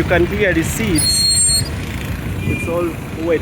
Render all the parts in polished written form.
can clearly see it's all wet.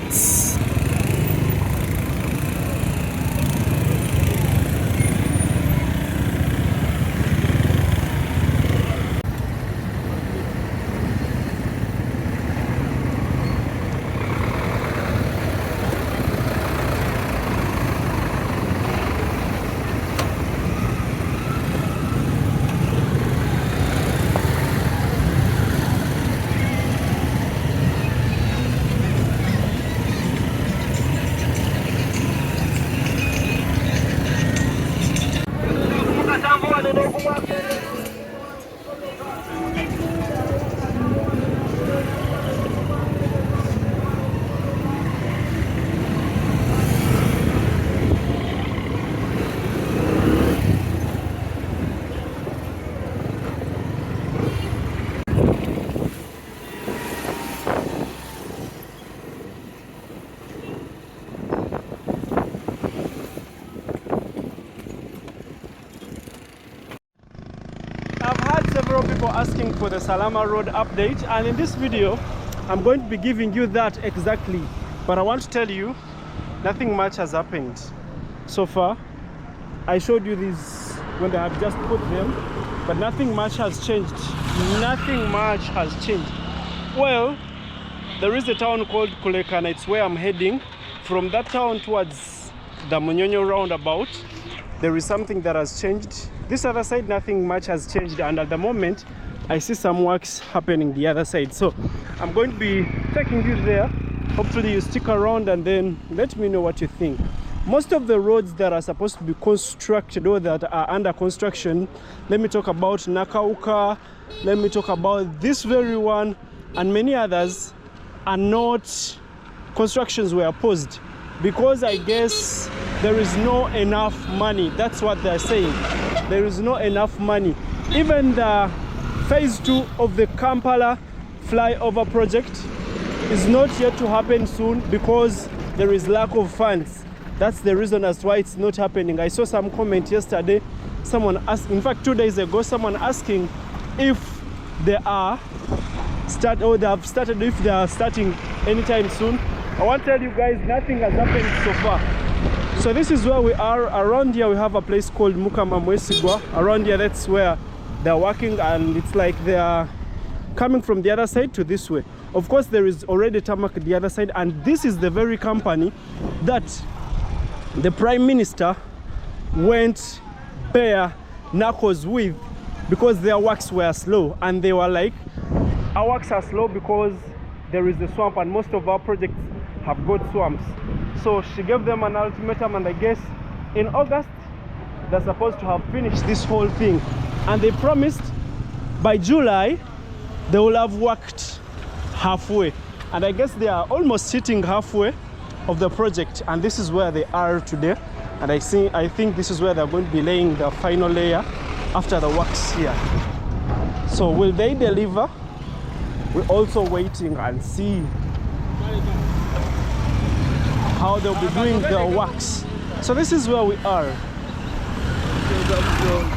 I've had several people asking for the SALAAMA Road update, and in this video I'm going to be giving you that exactly. But I want to tell you, nothing much has happened so far. I showed you these when they have just put them, but nothing much has changed. Nothing much has changed. Well, there is a town called Kulekana. It's where I'm heading. From that town towards the Munyonyo roundabout, there is something that has changed. This other side, nothing much has changed, and at the moment I see some works happening the other side. So I'm going to be taking you there. Hopefully you stick around and then let me know what you think. Most of the roads that are supposed to be constructed or that are under construction, let me talk about Nakauka, let me talk about this very one, and many others are not, constructions were paused because I guess there is no enough money. That's what they're saying. There is not enough money. Even the phase 2 of the Kampala flyover project is not yet to happen soon because there is lack of funds. That's the reason as to why it's not happening. I saw some comment yesterday, someone asked, in fact 2 days ago, someone asking if they are they have started, if they are starting anytime soon. I want to tell you guys, nothing has happened so far. So this is where we are. Around here we have a place called Mukama Mwesigwa. Around here, that's where they're working, and it's like they are coming from the other side to this way. Of course there is already tarmac the other side, and this is the very company that the Prime Minister went bare knuckles with because their works were slow, and they were like, our works are slow because there is a swamp and most of our projects have got swamps. So she gave them an ultimatum, and I guess in August they're supposed to have finished this whole thing, and they promised by July they will have worked halfway, and I guess they are almost sitting halfway of the project, and this is where they are today. And I think this is where they're going to be laying the final layer after the works here. So will they deliver? We're also waiting and see how they'll be doing their works. So this is where we are.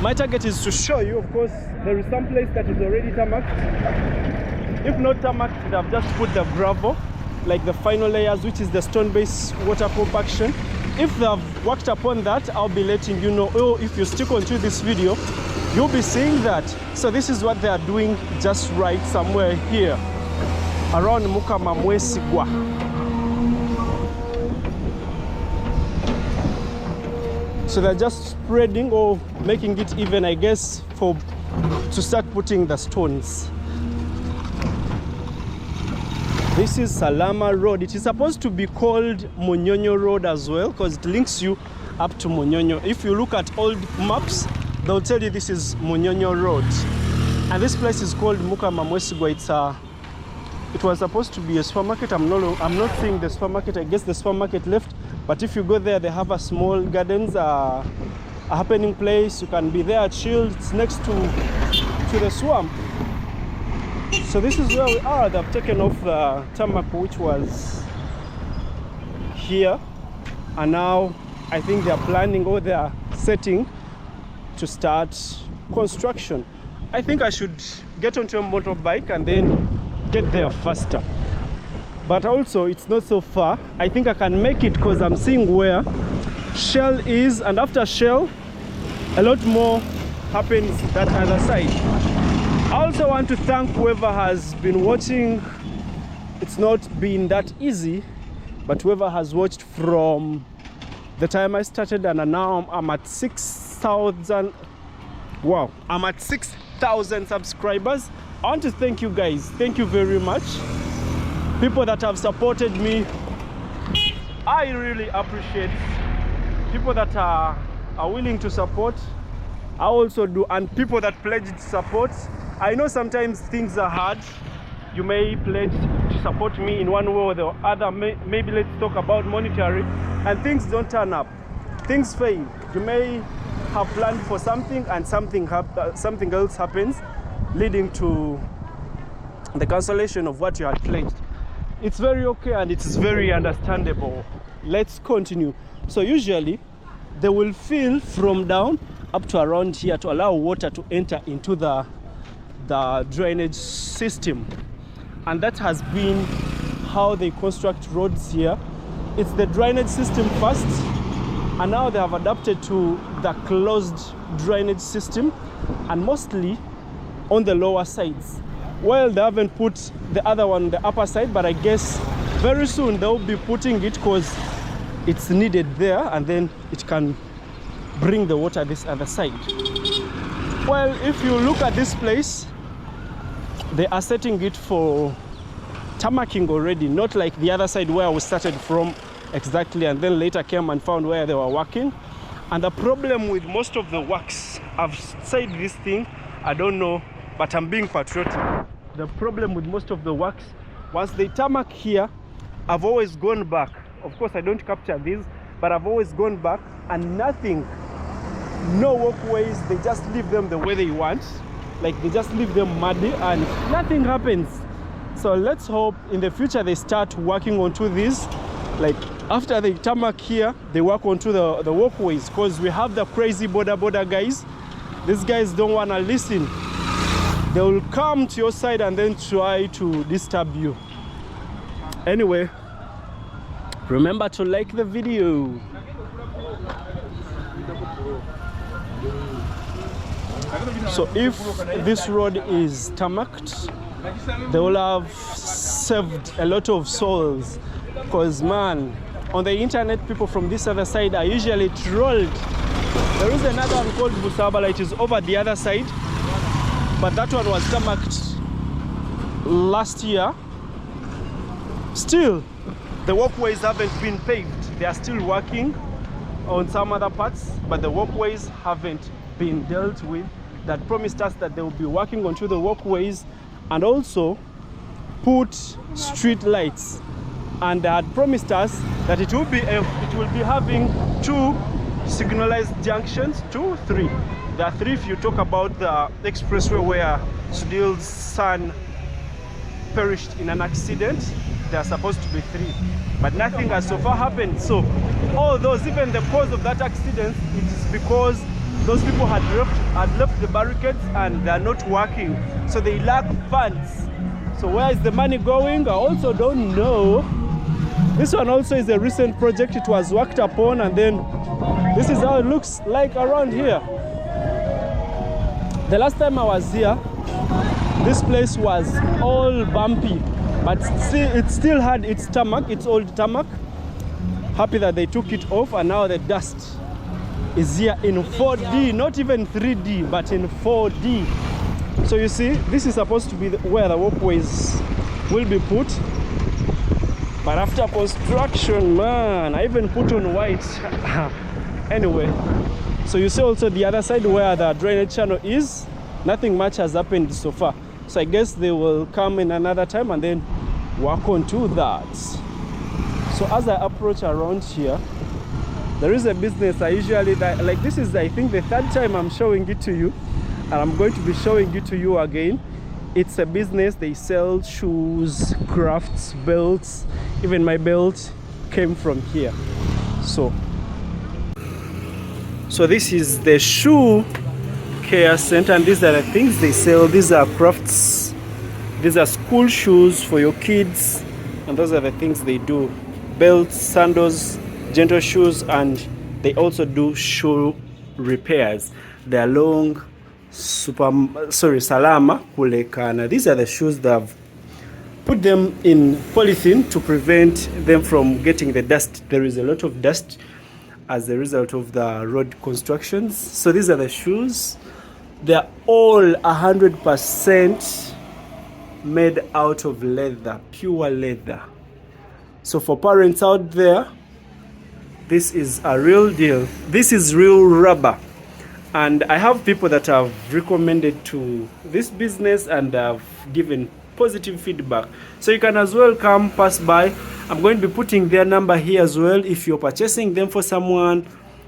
My target is to show you, of course, there is some place that is already tarmacked. If not tarmacked, they have just put the gravel, like the final layers, which is the stone-based water compaction. If they have worked upon that, I'll be letting you know. Oh, if you stick onto this video, you'll be seeing that. So this is what they are doing just right somewhere here around Mukama Mwesigwa. So they're just spreading or making it even, I guess, to start putting the stones. This is SALAAMA Road. It is supposed to be called Munyonyo Road as well because it links you up to Munyonyo. If you look at old maps, they'll tell you this is Munyonyo Road. And this place is called Mukama Mwesigwa. It was supposed to be a supermarket. I'm not seeing the supermarket. I guess the supermarket left. But if you go there, they have a small gardens, a happening place. You can be there chilled. It's next to the swamp. So this is where we are. They've taken off the tarmac which was here, and now I think they are planning, or they are setting to start construction. I think I should get onto a motorbike and then get there faster. But also it's not so far. I think I can make it because I'm seeing where Shell is, and after Shell a lot more happens that other side. I also want to thank whoever has been watching. It's not been that easy, but whoever has watched from the time I started, and now I'm at 6,000. Wow, I'm at 6,000 subscribers. I want to thank you guys. Thank you very much. People that have supported me, I really appreciate. People that are willing to support, I also do. And people that pledged support. I know sometimes things are hard. You may pledge to support me in one way or the other. Maybe let's talk about monetary, and things don't turn up. Things fail. You may have planned for something and something else happens, leading to the cancellation of what you had pledged. It's very okay and it's very understandable. Let's continue. So usually they will fill from down up to around here to allow water to enter into the drainage system, and that has been how they construct roads here. It's the drainage system first, and now they have adapted to the closed drainage system, and mostly on the lower sides. Well, they haven't put the other one on the upper side, but I guess very soon they'll be putting it because it's needed there, and then it can bring the water this other side. Well, if you look at this place, they are setting it for tamaccing already, not like the other side where we started from exactly, and then later came and found where they were working. And the problem with most of the works, I've said this thing, I don't know, but I'm being patriotic. The problem with most of the works, once they tarmac here, I've always gone back. Of course, I don't capture these, but I've always gone back and nothing, no walkways, they just leave them the way they want. Like they just leave them muddy and nothing happens. So let's hope in the future they start working onto this. Like after they tarmac here, they work onto the walkways, because we have the crazy border guys. These guys don't want to listen. They will come to your side and then try to disturb you. Anyway, remember to like the video. So if this road is tarmacked, they will have saved a lot of souls, because man, on the internet, people from this other side are usually trolled. There is another one called Busabala, it is over the other side, but that one was tarmacked last year. Still, the walkways haven't been paved. They are still working on some other parts, but the walkways haven't been dealt with. That promised us that they will be working onto the walkways and also put street lights, and they had promised us that it will be having 2 signalized junctions, 2, 3. There are 3 if you talk about the expressway where Sudil's son perished in an accident. There are supposed to be 3, but nothing has so far happened. So all those, even the cause of that accident, it is because those people had left the barricades and they are not working, so they lack funds. So where is the money going? I also don't know. This one also is a recent project. It was worked upon, and then this is how it looks like around here. The last time I was here, this place was all bumpy, but it still had its tarmac, its old tarmac. Happy that they took it off, and now the dust is here in 4D, not even 3D, but in 4D. So you see, this is supposed to be where the walkways will be put, but after construction, man, I even put on white. Anyway, so you see also the other side where the drainage channel is, nothing much has happened so far. So I guess they will come in another time and then work onto that. So as I approach around here, there is a business I usually, like this is I think the 3rd time I'm showing it to you, and I'm going to be showing it to you again. It's a business, they sell shoes, crafts, belts. Even my belt came from here. So this is the shoe care center, and these are the things they sell. These are crafts These are school shoes for your kids, and those are the things they do: belts, sandals, gentle shoes, and they also do shoe repairs. They are long SALAAMA kulekana. These are the shoes that have put them in polythene to prevent them from getting the dust. There is a lot of dust as a result of the road constructions. So these are the shoes. They are all 100% made out of leather, pure leather. So for parents out there, this is a real deal. This is real rubber. And I have people that have recommended to this business and have given positive feedback. So you can as well come pass by. I'm going to be putting their number here as well. If you're purchasing them for someone,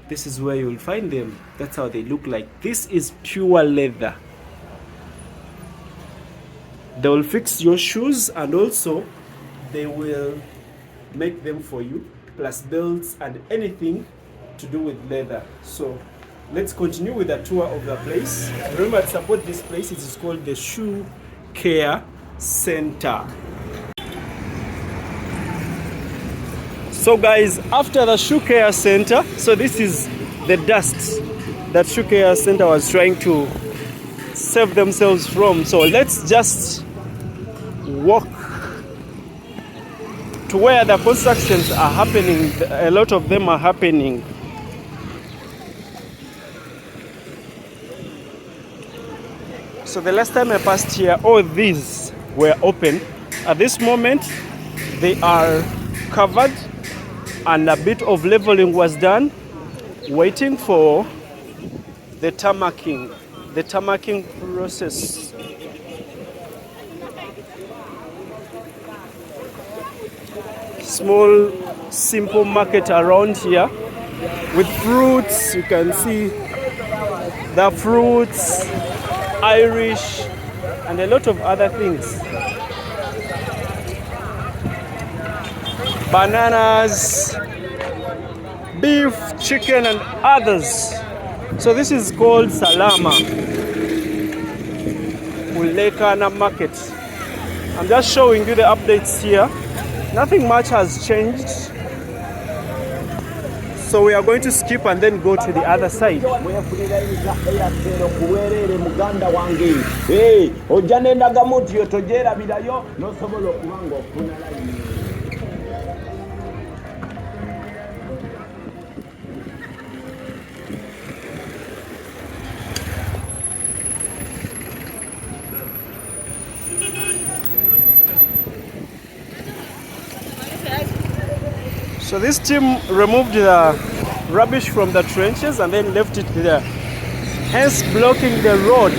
this is where you'll find them. That's how they look like. This is pure leather. They will fix your shoes, and also they will make them for you, plus belts and anything to do with leather. So let's continue with the tour of the place. Remember to support this place. It is called the Shoe Care Center. So guys, after the Shoe Care Center, so this is the dust that Shoe Care Center was trying to save themselves from. So let's just walk to where the constructions are happening. A lot of them are happening. So the last time I passed here, all these were open. At this moment, they are covered and a bit of leveling was done, waiting for the tarmacking process. Small, simple market around here with fruits. You can see the fruits, Irish, and a lot of other things. Bananas, beef, chicken, and others. So this is called SALAAMA Market. I'm just showing you the updates here. Nothing much has changed. So we are going to skip and then go to the other side. So this team removed the rubbish from the trenches and then left it there, hence blocking the road.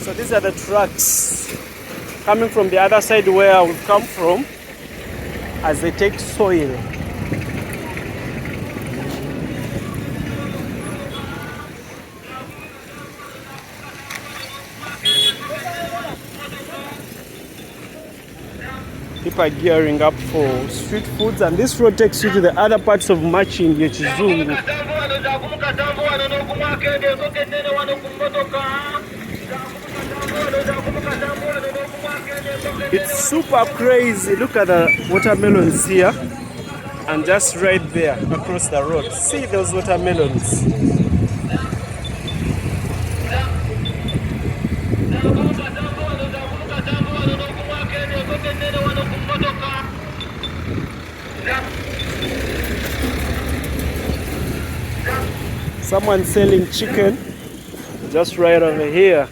So these are the trucks coming from the other side where we've come from as they take soil. People are gearing up for street foods, and this road takes you to the other parts of Machingi, Chizungu. It's super crazy. Look at the watermelons here, and just right there across the road. See those watermelons. Someone selling chicken just right over here.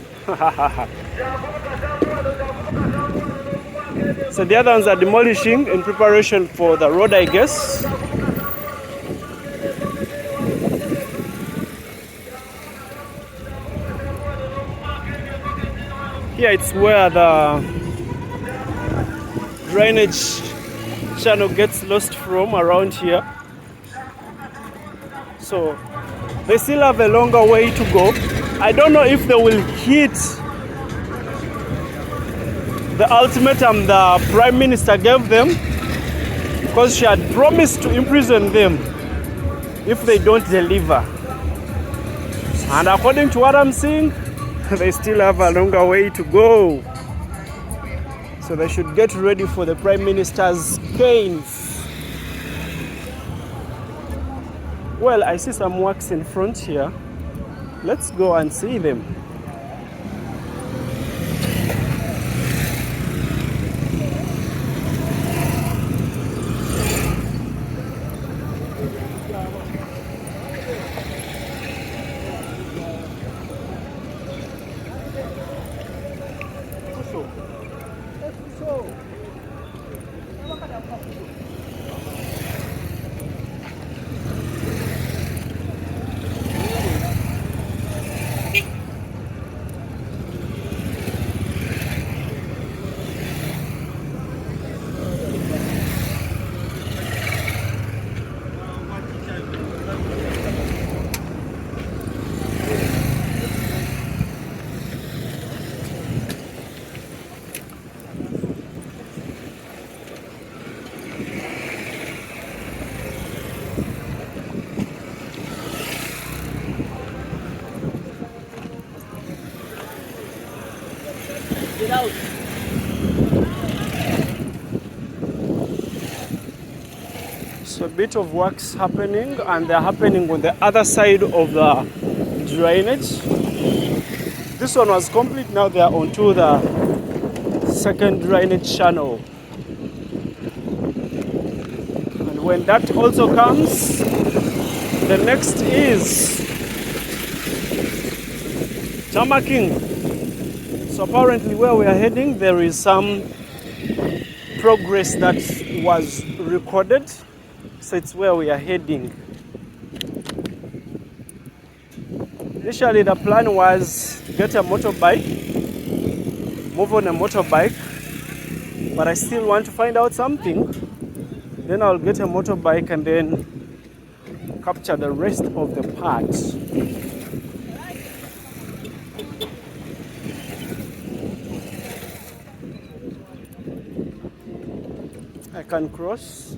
So the other ones are demolishing in preparation for the road, I guess. Here it's where the drainage channel gets lost from around here. So they still have a longer way to go. I don't know if they will hit the ultimatum the Prime Minister gave them because she had promised to imprison them if they don't deliver. And according to what I'm seeing, they still have a longer way to go. So they should get ready for the Prime Minister's canes. Well, I see some works in front here. Let's go and see them. So a bit of works happening, and they're happening on the other side of the drainage. This one was complete, now they are onto the second drainage channel. And when that also comes, the next is tarmacking. So apparently where we are heading, there is some progress that was recorded. So it's where we are heading. Initially the plan was to get a motorbike, move on a motorbike, but I still want to find out something. Then I'll get a motorbike and then capture the rest of the parts. I can cross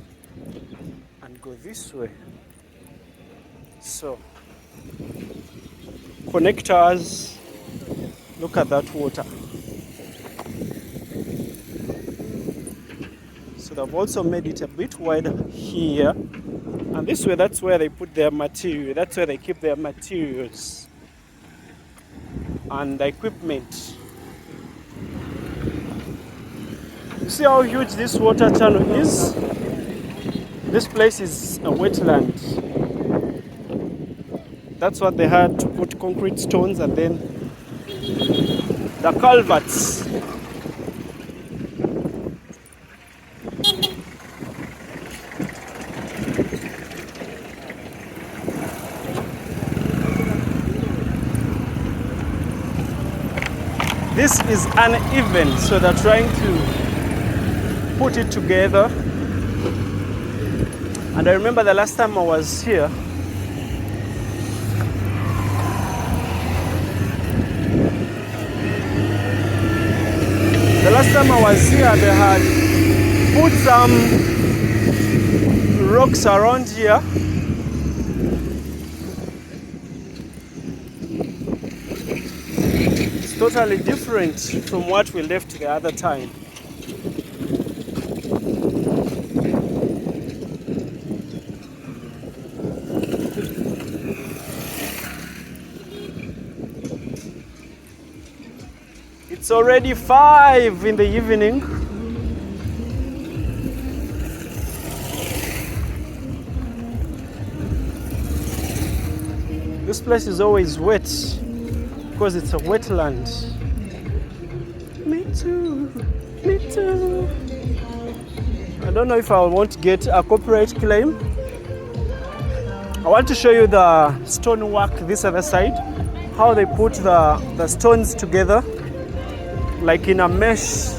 and go this way. So, connectors, look at that water. So they've also made it a bit wider here. And this way, that's where they put their material. That's where they keep their materials and the equipment. You see how huge this water channel is? This place is a wetland. That's what they had to put concrete stones and then the culverts. This is uneven, so they're trying to put it together. And I remember the last time I was here, they had put some rocks around here. It's totally different from what we left the other time. It's already 5 in the evening. This place is always wet because it's a wetland. Me too, me too. I don't know if I want to get a copyright claim. I want to show you the stonework this other side, how they put the stones together like in a mesh,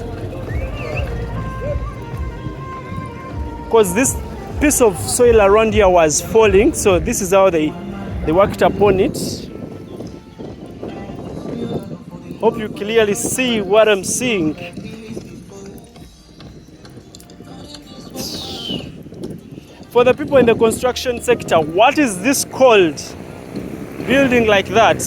because this piece of soil around here was falling, so this is how they worked upon it. Hope you clearly see what I'm seeing. For the people in the construction sector, what is this called? Building like that?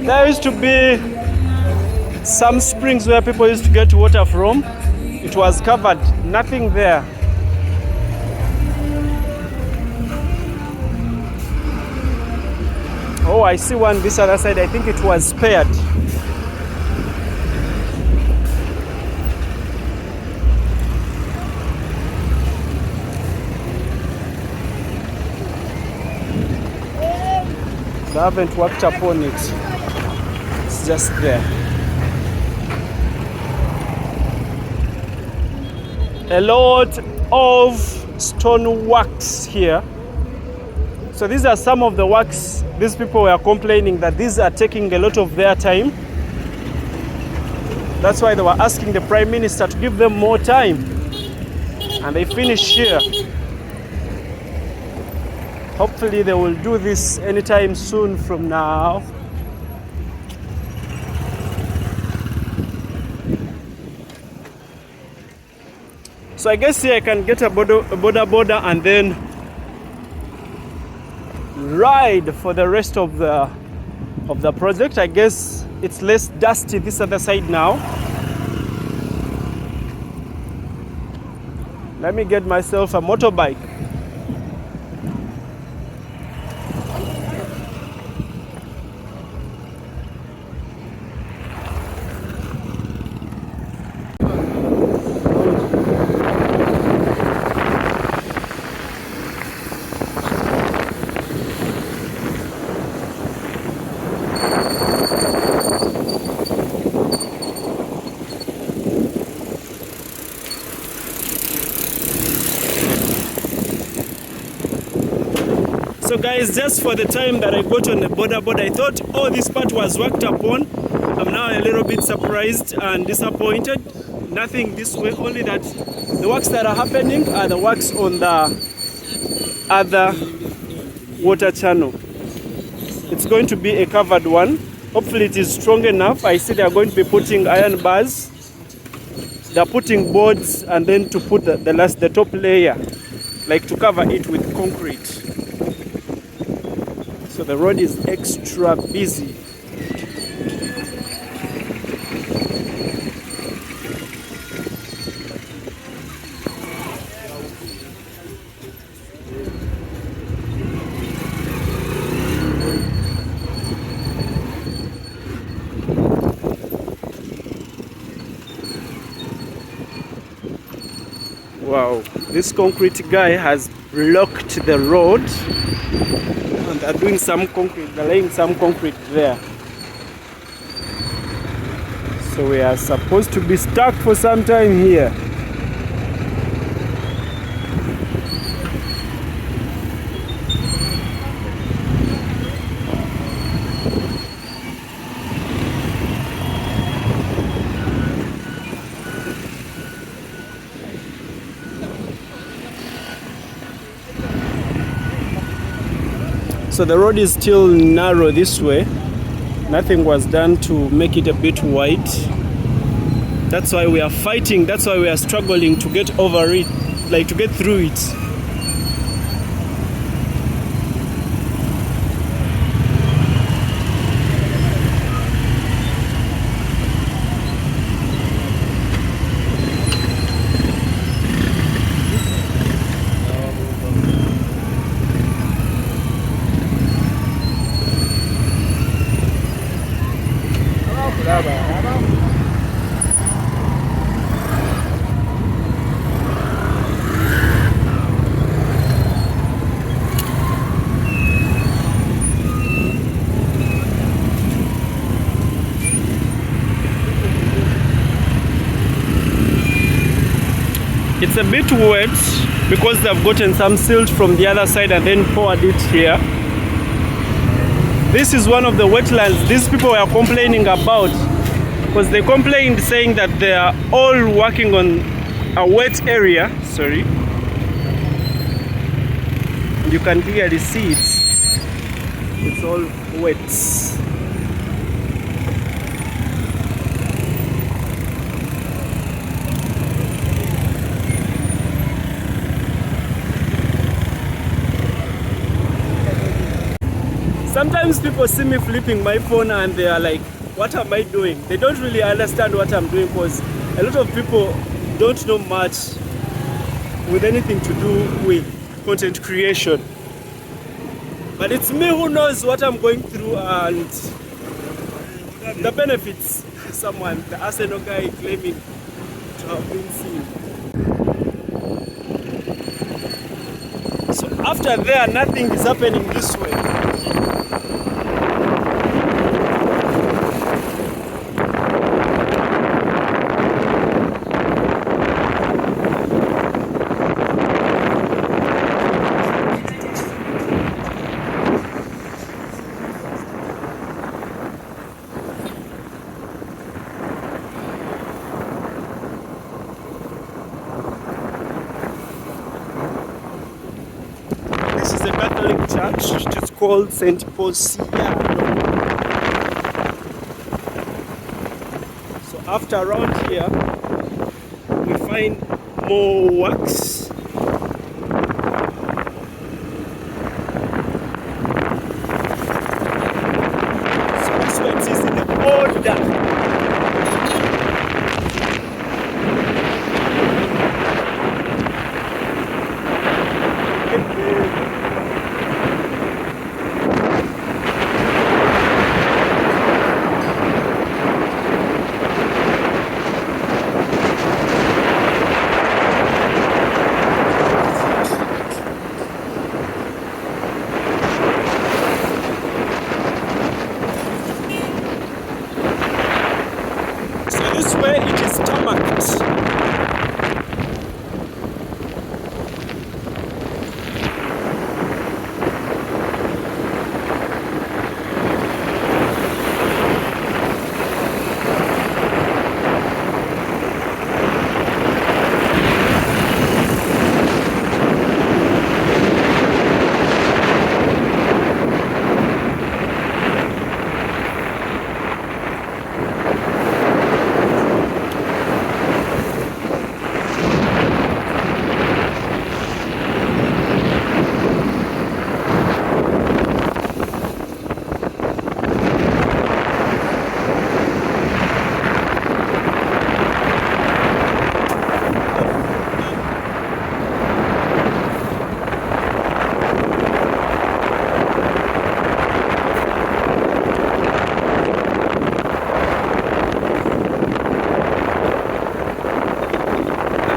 There used to be some springs where people used to get water from. It was covered, nothing there. Oh, I see one this other side. I think it was spared. They haven't worked upon it. It's just there. A lot of stone works here. So these are some of the works. These people were complaining that these are taking a lot of their time. That's why they were asking the Prime Minister to give them more time. And they finish here. Hopefully they will do this anytime soon from now. So I guess here I can get a border and then ride for the rest of the project. I guess it's less dusty this other side now. Let me get myself a motorbike. So guys, just for the time that I got on the border, I thought, oh, this part was worked upon. I'm now a little bit surprised and disappointed. Nothing this way, only that the works that are happening are the works on the other water channel. It's going to be a covered one. Hopefully it is strong enough. I see they are going to be putting iron bars. They're putting boards and then to put the top layer, like to cover it with concrete. So the road is extra busy. Wow, this concrete guy has blocked the road. They're doing some concrete, they're laying some concrete there. So we are supposed to be stuck for some time here. So the road is still narrow this way. Nothing was done to make it a bit wide. That's why we are fighting. That's why we are struggling to get over it, like to get through it. It's a bit wet because they've gotten some silt from the other side and then poured it here. This is one of the wetlands these people were complaining about. because they complained saying that they are all working on a wet area. Sorry, you can clearly see it's all wet. Sometimes people see me flipping my phone and they are like, what am I doing? They don't really understand what I'm doing, because a lot of people don't know much with anything to do with content creation. But it's me who knows what I'm going through and the benefits. Someone, the Arsenal guy, claiming to have been seen. So after there, nothing is happening this way. This is a Catholic church. It is called St. Posiano. So after around here, we find more works. So this one is in the order. This way it is tarmacked.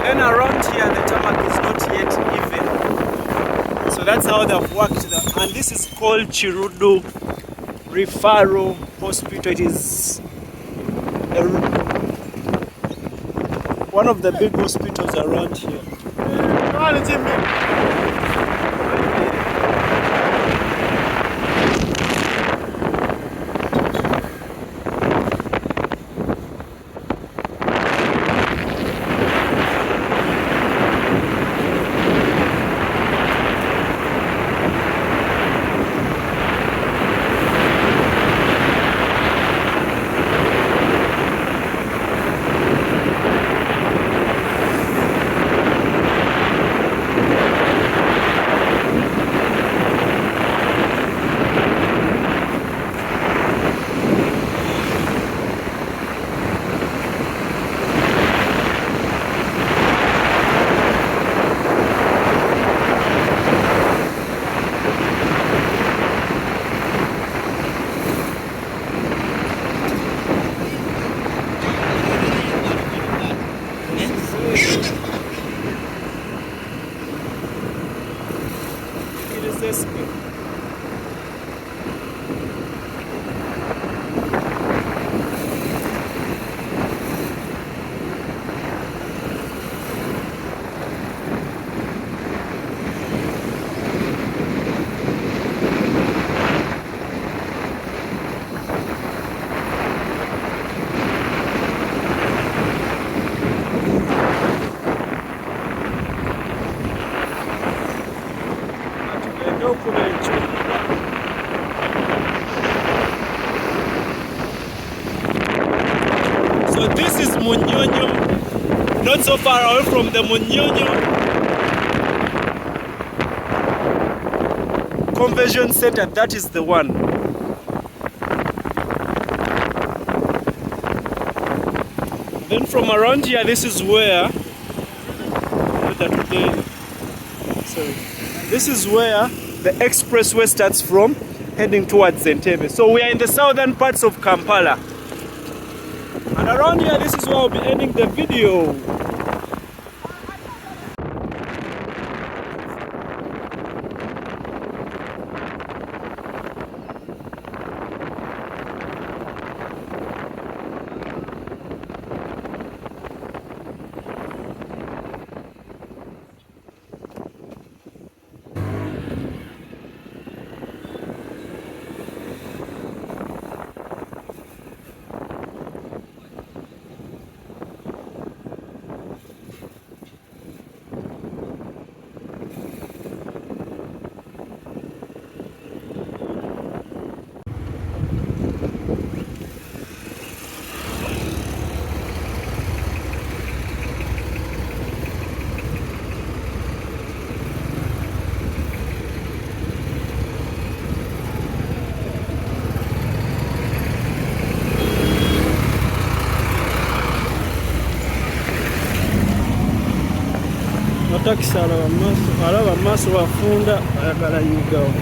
And around here the tarmac is not yet even. So that's how they've worked that. And this is called Chirudu Referral Hospital. It is one of the big hospitals around here. So this is Munyonyo, not so far away from the Munyonyo Convention Center. That is the one. Then from around here, this is where this is where the expressway starts from, heading towards Entebbe. So we are in the southern parts of Kampala. And around here, this is where I'll be ending the video. Takisi alaba amaaso wafunda ayagala yigawo.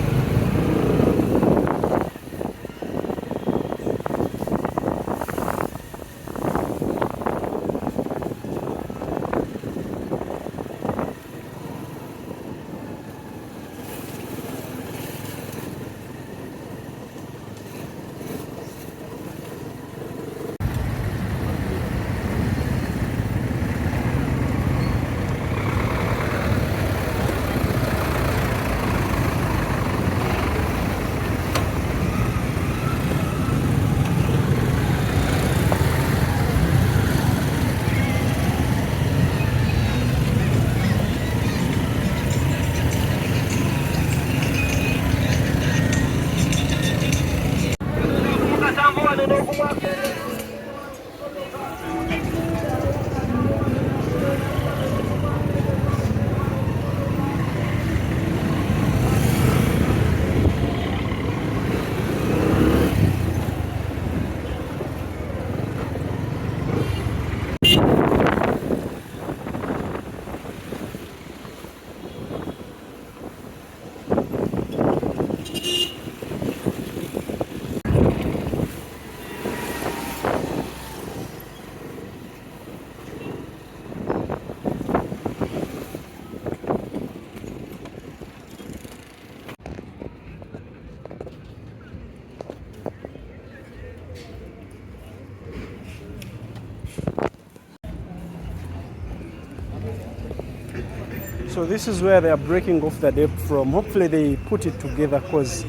So this is where they are breaking off the depth from. Hopefully they put it together, because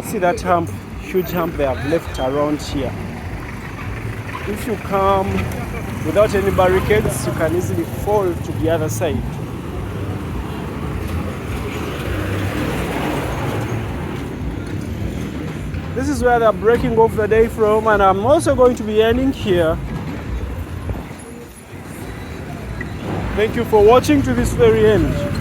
see that hump, huge hump they have left around here. If you come without any barricades, you can easily fall to the other side. This is where they are breaking off the day from, and I'm also going to be ending here. Thank you for watching to this very end.